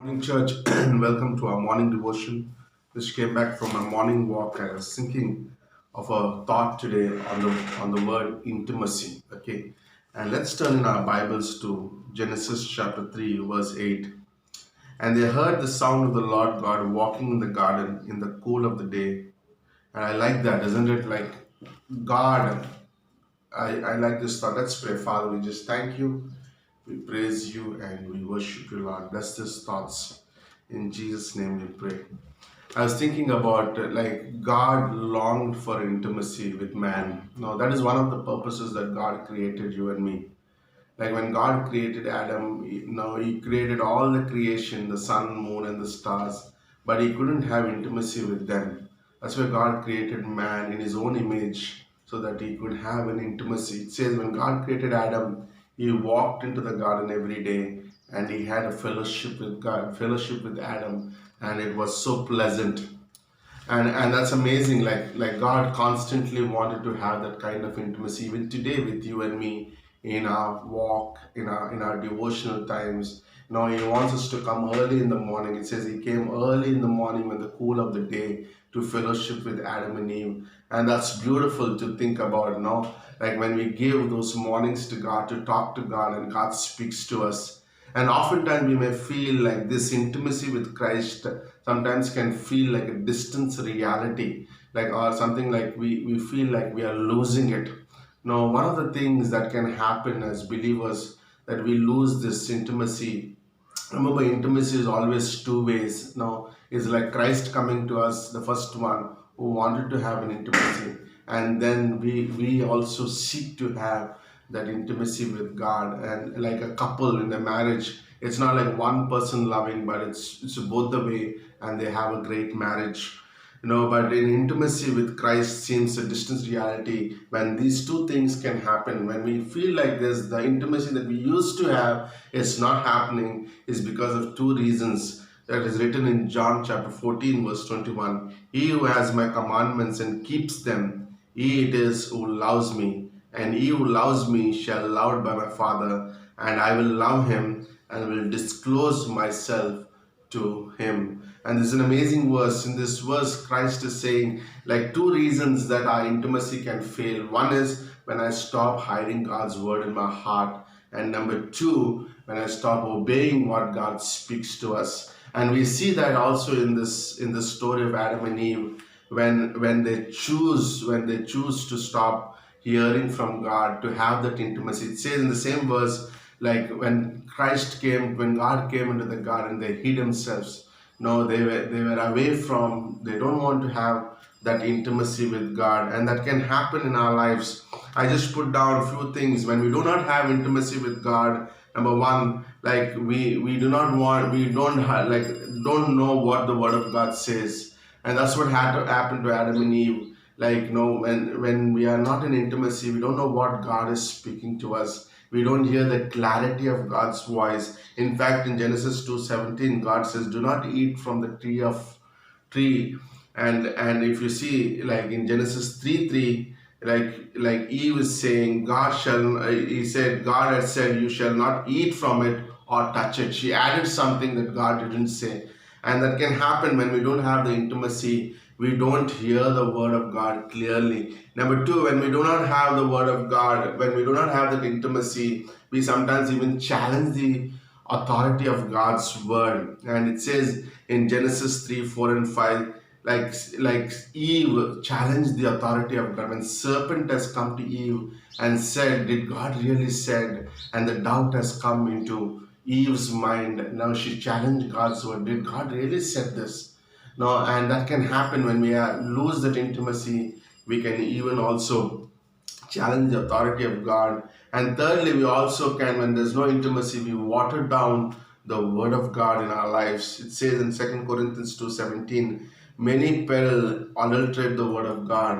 Morning, church, and welcome to our morning devotion. Just came back from my morning walk. I was thinking of a thought today on the word intimacy. Okay, and let's turn in our Bibles to Genesis chapter 3, verse 8. And they heard the sound of the Lord God walking in the garden in the cool of the day. And I like that, isn't it? Like God, I like this thought. Let's pray. Father, we just thank you. We praise you and we worship you, Lord. Bless these thoughts. In Jesus' name we pray. I was thinking about like God longed for intimacy with man. No, that is one of the purposes that God created you and me. Like when God created Adam, he created all the creation, the sun, moon, and the stars, but he couldn't have intimacy with them. That's why God created man in his own image so that he could have an intimacy. It says when God created Adam, he walked into the garden every day and he had a fellowship with God, fellowship with Adam, and it was so pleasant. And that's amazing, like God constantly wanted to have that kind of intimacy even today with you and me in our walk, in our devotional times. He wants us to come early in the morning. It says he came early in the morning when the cool of the day to fellowship with Adam and Eve. And that's beautiful to think about. Like when we give those mornings to God, to talk to God, and God speaks to us. And oftentimes we may feel like this intimacy with Christ sometimes can feel like a distance reality, like or something like we feel like we are losing it. Now, one of the things that can happen as believers that we lose this intimacy. Remember, intimacy is always two ways. Now, it's like Christ coming to us, the first one who wanted to have an intimacy, and then we also seek to have that intimacy with God. And like a couple in a marriage, it's not like one person loving, but it's both the way, and they have a great marriage. But in intimacy with Christ seems a distant reality when these two things can happen. When we feel like this, the intimacy that we used to have is not happening, is because of two reasons that is written in John chapter 14, verse 21. He who has my commandments and keeps them, he it is who loves me, and he who loves me shall be loved by my Father, and I will love him and will disclose myself to him. And this is an amazing verse. In this verse, Christ is saying like two reasons that our intimacy can fail. One is when I stop hiding God's word in my heart, and number two, when I stop obeying what God speaks to us. And we see that also in the story of Adam and Eve, when they choose to stop hearing from God, to have that intimacy. It says in the same verse, like when God came into the garden, they hid themselves. No, they were away from. They don't want to have that intimacy with God, and that can happen in our lives. I just put down a few things when we do not have intimacy with God. Number one, like we do not want, we don't have, like don't know what the Word of God says, and that's what had to happen to Adam and Eve. Like when we are not in intimacy, we don't know what God is speaking to us. We don't hear the clarity of God's voice. In fact, in Genesis 2:17, God says, "Do not eat from the tree." And if you see, like in Genesis 3:3, like Eve is saying, he said, God had said, "You shall not eat from it or touch it." She added something that God didn't say. And that can happen when we don't have the intimacy. We don't hear the word of God clearly. Number two, when we do not have the word of God, when we do not have that intimacy, we sometimes even challenge the authority of God's word. And it says in Genesis 3, 4, and 5, like Eve challenged the authority of God. When serpent has come to Eve and said, "Did God really said?" And the doubt has come into Eve's mind. Now she challenged God's word. Did God really said this? No, and that can happen when we lose that intimacy. We can even also challenge the authority of God. And thirdly, we also can, when there's no intimacy, we water down the word of God in our lives. It says in 2 Corinthians 2:17, many pearl adulterate the word of God.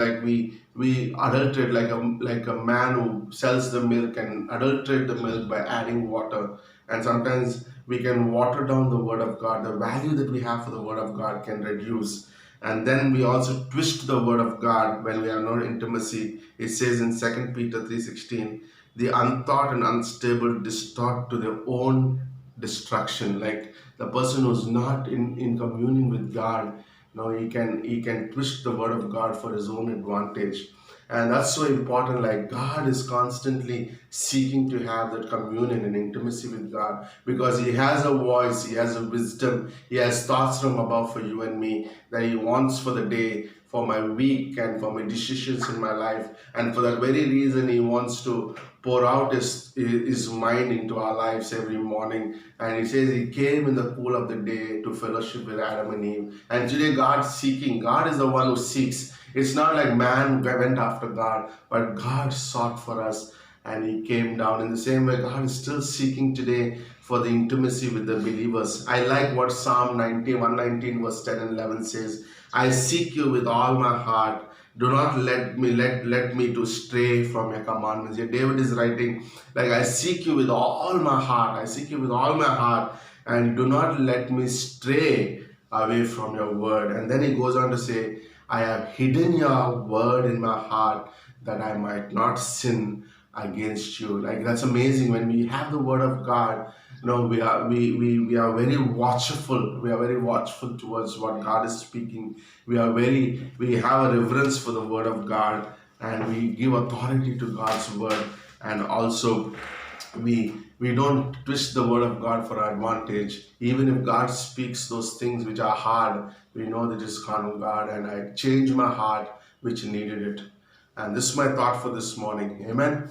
Like we adulterate, like a man who sells the milk and adulterate the milk by adding water. And sometimes we can water down the word of God. The value that we have for the word of God can reduce. And then we also twist the word of God when we have no intimacy. It says in 2 Peter 3:16, the unthought and unstable distort to their own destruction. Like the person who's not in communion with God, he can twist the word of God for his own advantage. And that's so important. Like God is constantly seeking to have that communion and intimacy with God, because He has a voice, He has a wisdom, He has thoughts from above for you and me that He wants for the day, for my week, and for my decisions in my life. And for that very reason, He wants to pour out his mind into our lives every morning. And He says He came in the cool of the day to fellowship with Adam and Eve. And today, God's seeking. God is the one who seeks. It's not like man went after God, but God sought for us and He came down. In the same way, God is still seeking today for the intimacy with the believers. I like what Psalm 119 verse 10 and 11 says. I seek you with all my heart. Do not let me to stray from your commandments. Here David is writing, like, I seek you with all my heart. I seek you with all my heart, and do not let me stray away from your word. And then he goes on to say, I have hidden your word in my heart that I might not sin against you. Like, that's amazing. When we have the word of God, we are very watchful. We are very watchful towards what God is speaking. We have a reverence for the word of God, and we give authority to God's word. And also, we don't twist the word of God for our advantage. Even if God speaks those things which are hard, we know that it's from God, and I change my heart which needed it. And this is my thought for this morning. Amen.